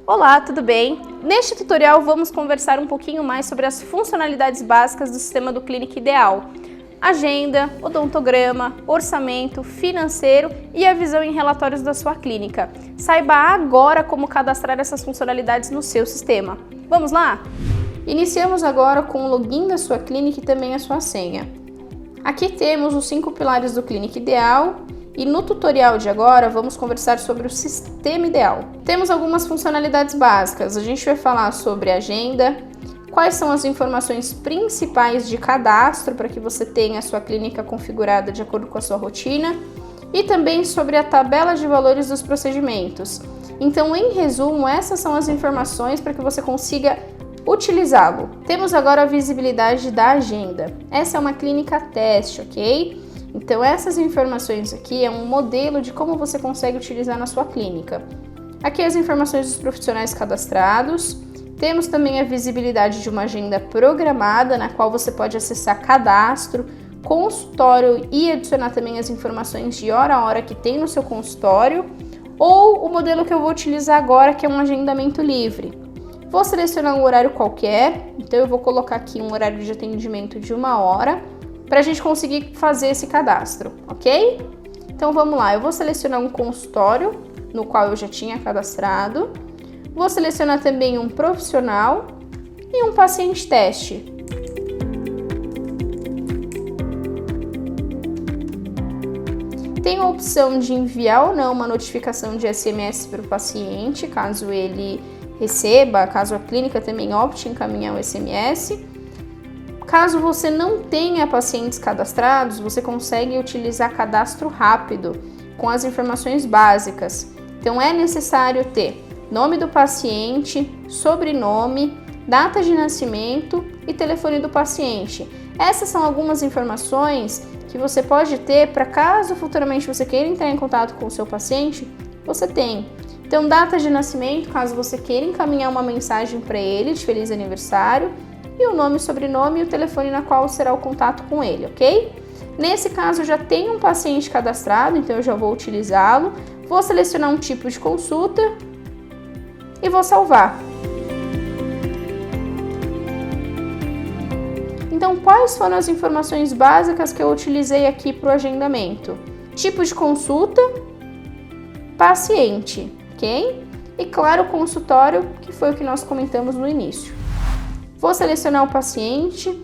Olá, tudo bem? Neste tutorial vamos conversar um pouquinho mais sobre as funcionalidades básicas do sistema do Clínica Ideal. Agenda, odontograma, orçamento, financeiro e a visão em relatórios da sua clínica. Saiba agora como cadastrar essas funcionalidades no seu sistema. Vamos lá? Iniciamos agora com o login da sua clínica e também a sua senha. Aqui temos os 5 pilares do Clínica Ideal. E no tutorial de agora vamos conversar sobre o sistema ideal. Temos algumas funcionalidades básicas. A gente vai falar sobre agenda, quais são as informações principais de cadastro para que você tenha a sua clínica configurada de acordo com a sua rotina e também sobre a tabela de valores dos procedimentos. Então, em resumo, essas são as informações para que você consiga utilizá-lo. Temos agora a visibilidade da agenda. Essa é uma clínica teste, ok? Então essas informações aqui é um modelo de como você consegue utilizar na sua clínica. Aqui as informações dos profissionais cadastrados. Temos também a visibilidade de uma agenda programada, na qual você pode acessar cadastro, consultório e adicionar também as informações de hora a hora que tem no seu consultório. Ou o modelo que eu vou utilizar agora, que é um agendamento livre. Vou selecionar um horário qualquer, então eu vou colocar aqui um horário de atendimento de 1 hora, para a gente conseguir fazer esse cadastro, ok? Então vamos lá, eu vou selecionar um consultório, no qual eu já tinha cadastrado, vou selecionar também um profissional e um paciente teste. Tem a opção de enviar ou não uma notificação de SMS para o paciente, caso ele receba, caso a clínica também opte em encaminhar o SMS. Caso você não tenha pacientes cadastrados, você consegue utilizar cadastro rápido com as informações básicas. Então é necessário ter nome do paciente, sobrenome, data de nascimento e telefone do paciente. Essas são algumas informações que você pode ter para caso futuramente você queira entrar em contato com o seu paciente, você tem. Então data de nascimento, caso você queira encaminhar uma mensagem para ele de feliz aniversário, e o nome, sobrenome e o telefone na qual será o contato com ele, ok? Nesse caso, eu já tenho um paciente cadastrado, então eu já vou utilizá-lo. Vou selecionar um tipo de consulta e vou salvar. Então, quais foram as informações básicas que eu utilizei aqui para o agendamento? Tipo de consulta, paciente, ok? E claro, o consultório, que foi o que nós comentamos no início. Vou selecionar o paciente,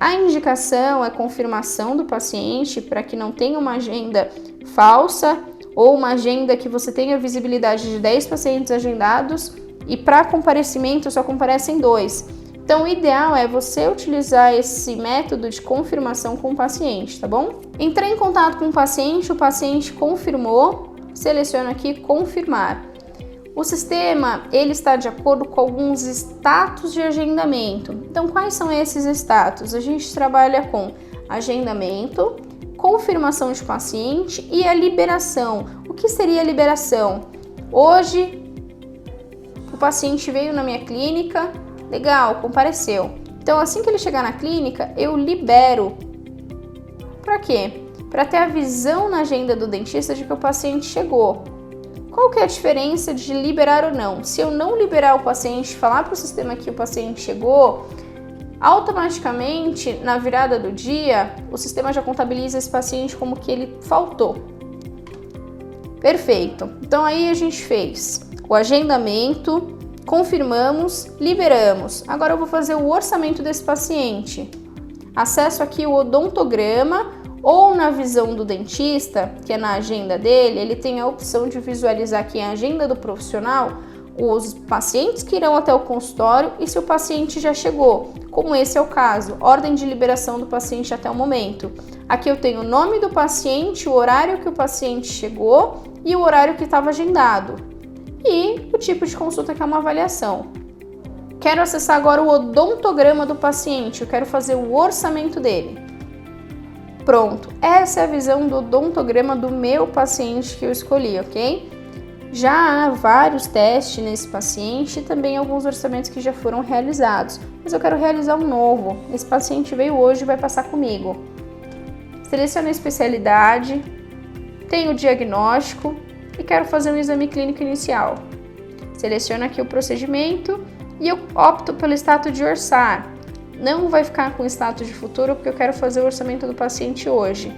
a indicação é confirmação do paciente para que não tenha uma agenda falsa ou uma agenda que você tenha visibilidade de 10 pacientes agendados e para comparecimento só comparecem 2. Então o ideal é você utilizar esse método de confirmação com o paciente, tá bom? Entrei em contato com o paciente confirmou, seleciono aqui confirmar. O sistema, ele está de acordo com alguns status de agendamento. Então, quais são esses status? A gente trabalha com agendamento, confirmação de paciente e a liberação. O que seria a liberação? Hoje, o paciente veio na minha clínica, legal, compareceu. Então, assim que ele chegar na clínica, eu libero. Para quê? Para ter a visão na agenda do dentista de que o paciente chegou. Qual que é a diferença de liberar ou não? Se eu não liberar o paciente, falar para o sistema que o paciente chegou, automaticamente, na virada do dia, o sistema já contabiliza esse paciente como que ele faltou. Perfeito. Então aí a gente fez o agendamento, confirmamos, liberamos. Agora eu vou fazer o orçamento desse paciente. Acesso aqui o odontograma, ou na visão do dentista, que é na agenda dele, ele tem a opção de visualizar aqui a agenda do profissional, os pacientes que irão até o consultório e se o paciente já chegou, como esse é o caso, ordem de liberação do paciente até o momento. Aqui eu tenho o nome do paciente, o horário que o paciente chegou e o horário que estava agendado. E o tipo de consulta que é uma avaliação. Quero acessar agora o odontograma do paciente, eu quero fazer o orçamento dele. Pronto, essa é a visão do odontograma do meu paciente que eu escolhi, ok? Já há vários testes nesse paciente e também alguns orçamentos que já foram realizados, mas eu quero realizar um novo. Esse paciente veio hoje e vai passar comigo. Seleciono a especialidade, tenho o diagnóstico e quero fazer um exame clínico inicial. Seleciono aqui o procedimento e eu opto pelo status de orçar. Não vai ficar com status de futuro porque eu quero fazer o orçamento do paciente hoje.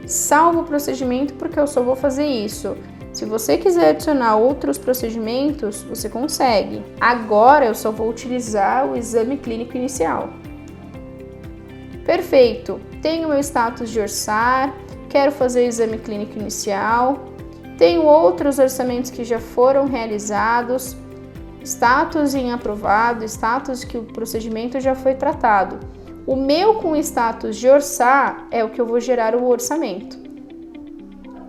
Salvo o procedimento porque eu só vou fazer isso. Se você quiser adicionar outros procedimentos, você consegue. Agora eu só vou utilizar o exame clínico inicial. Perfeito! Tenho meu status de orçar, quero fazer o exame clínico inicial, tenho outros orçamentos que já foram realizados, status em aprovado, status que o procedimento já foi tratado. O meu com status de orçar é o que eu vou gerar o orçamento.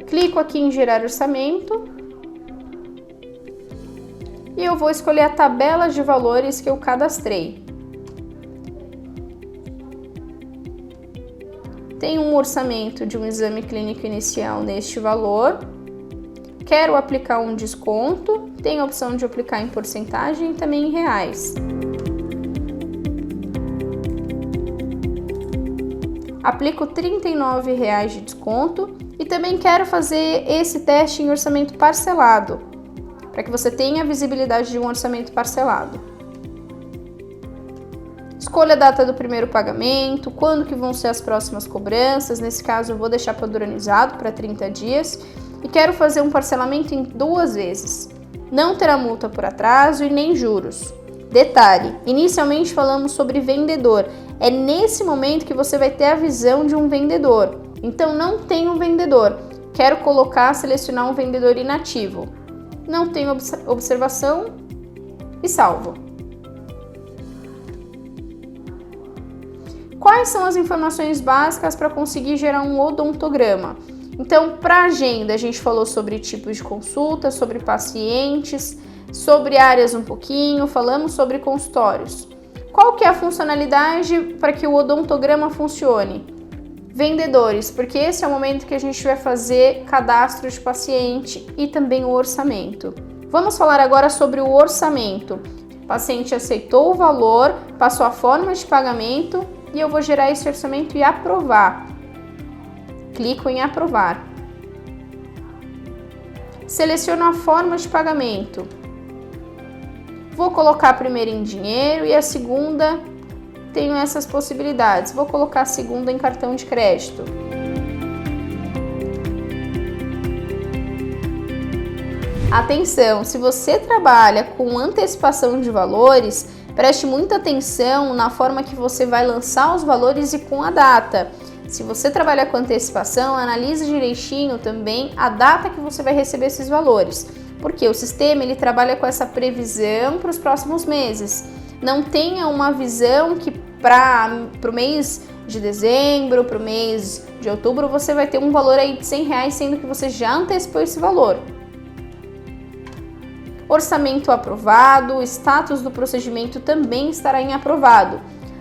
Clico aqui em gerar orçamento e eu vou escolher a tabela de valores que eu cadastrei. Tenho um orçamento de um exame clínico inicial neste valor. Quero aplicar um desconto, tem a opção de aplicar em porcentagem e também em reais. Aplico R$ 39,00 de desconto e também quero fazer esse teste em orçamento parcelado, para que você tenha a visibilidade de um orçamento parcelado. Escolha a data do primeiro pagamento, quando que vão ser as próximas cobranças, nesse caso eu vou deixar padronizado para 30 dias e quero fazer um parcelamento em 2 vezes. Não terá multa por atraso e nem juros. Detalhe, inicialmente falamos sobre vendedor, é nesse momento que você vai ter a visão de um vendedor. Então não tem um vendedor, quero selecionar um vendedor inativo. Não tenho observação e salvo. Quais são as informações básicas para conseguir gerar um odontograma? Então, para agenda, a gente falou sobre tipos de consulta, sobre pacientes, sobre áreas um pouquinho, falamos sobre consultórios. Qual que é a funcionalidade para que o odontograma funcione? Vendedores, porque esse é o momento que a gente vai fazer cadastro de paciente e também o orçamento. Vamos falar agora sobre o orçamento. O paciente aceitou o valor, passou a forma de pagamento e eu vou gerar esse orçamento e aprovar. Clico em aprovar. Seleciono a forma de pagamento. Vou colocar a primeira em dinheiro e a segunda, tenho essas possibilidades. Vou colocar a segunda em cartão de crédito. Atenção, se você trabalha com antecipação de valores, preste muita atenção na forma que você vai lançar os valores e com a data. Se você trabalha com antecipação, analise direitinho também a data que você vai receber esses valores, porque o sistema ele trabalha com essa previsão para os próximos meses. Não tenha uma visão que para o mês de dezembro, para o mês de outubro, você vai ter um valor aí de R$100, sendo que você já antecipou esse valor. Orçamento aprovado, o status do procedimento também estará em aprovado.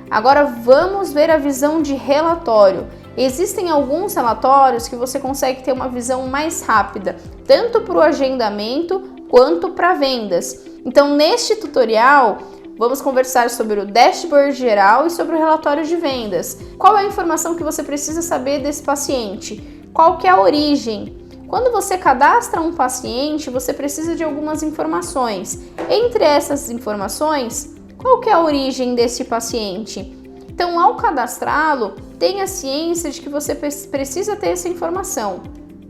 Agora vamos ver a visão de relatório. Existem alguns relatórios que você consegue ter uma visão mais rápida, tanto para o agendamento quanto para vendas. Então, neste tutorial, vamos conversar sobre o dashboard geral e sobre o relatório de vendas. Qual é a informação que você precisa saber desse paciente? Qual que é a origem? Quando você cadastra um paciente, você precisa de algumas informações. Entre essas informações, qual que é a origem desse paciente? Então, ao cadastrá-lo, tenha ciência de que você precisa ter essa informação.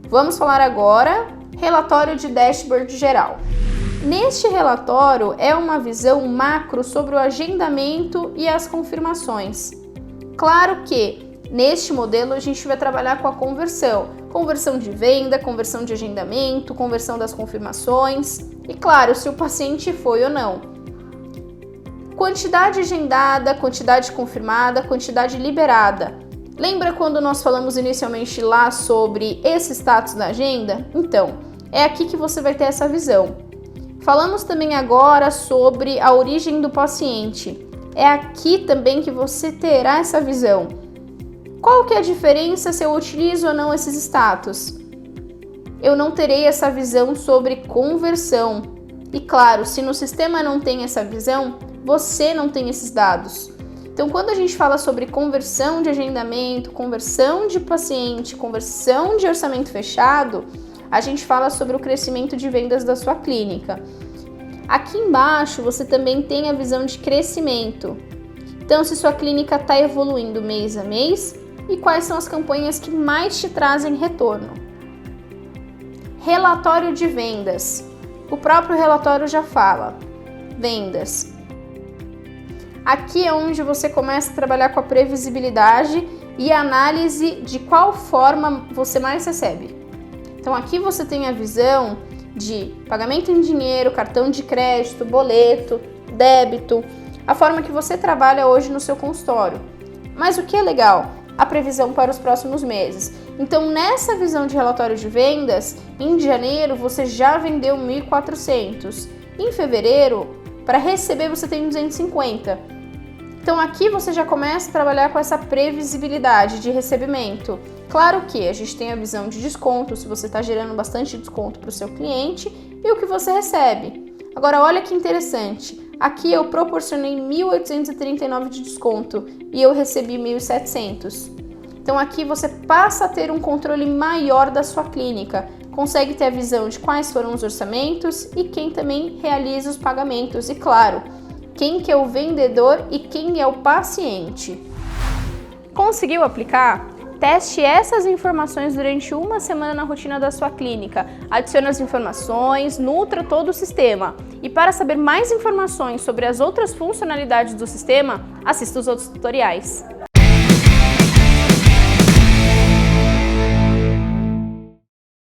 Vamos falar agora relatório de dashboard geral. Neste relatório é uma visão macro sobre o agendamento e as confirmações. Claro que neste modelo a gente vai trabalhar com a conversão de venda, conversão de agendamento, conversão das confirmações e claro, se o paciente foi ou não. Quantidade agendada, quantidade confirmada, quantidade liberada. Lembra quando nós falamos inicialmente lá sobre esse status da agenda? Então, é aqui que você vai ter essa visão. Falamos também agora sobre a origem do paciente. É aqui também que você terá essa visão. Qual que é a diferença se eu utilizo ou não esses status? Eu não terei essa visão sobre conversão. E claro, se no sistema não tem essa visão, você não tem esses dados. Então, quando a gente fala sobre conversão de agendamento, conversão de paciente, conversão de orçamento fechado, a gente fala sobre o crescimento de vendas da sua clínica. Aqui embaixo você também tem a visão de crescimento. Então, se sua clínica está evoluindo mês a mês e quais são as campanhas que mais te trazem retorno. Relatório de vendas. O próprio relatório já fala. Vendas. Aqui é onde você começa a trabalhar com a previsibilidade e a análise de qual forma você mais recebe. Então aqui você tem a visão de pagamento em dinheiro, cartão de crédito, boleto, débito, a forma que você trabalha hoje no seu consultório. Mas o que é legal? A previsão para os próximos meses. Então nessa visão de relatório de vendas, em janeiro você já vendeu 1.400. Em fevereiro, para receber você tem 250. Então aqui você já começa a trabalhar com essa previsibilidade de recebimento. Claro que a gente tem a visão de desconto, se você está gerando bastante desconto para o seu cliente e o que você recebe. Agora olha que interessante, aqui eu proporcionei 1.839 de desconto e eu recebi 1.700. Então aqui você passa a ter um controle maior da sua clínica, consegue ter a visão de quais foram os orçamentos e quem também realiza os pagamentos e, claro, quem que é o vendedor e quem é o paciente. Conseguiu aplicar? Teste essas informações durante uma semana na rotina da sua clínica. Adicione as informações, nutra todo o sistema. E para saber mais informações sobre as outras funcionalidades do sistema, assista os outros tutoriais.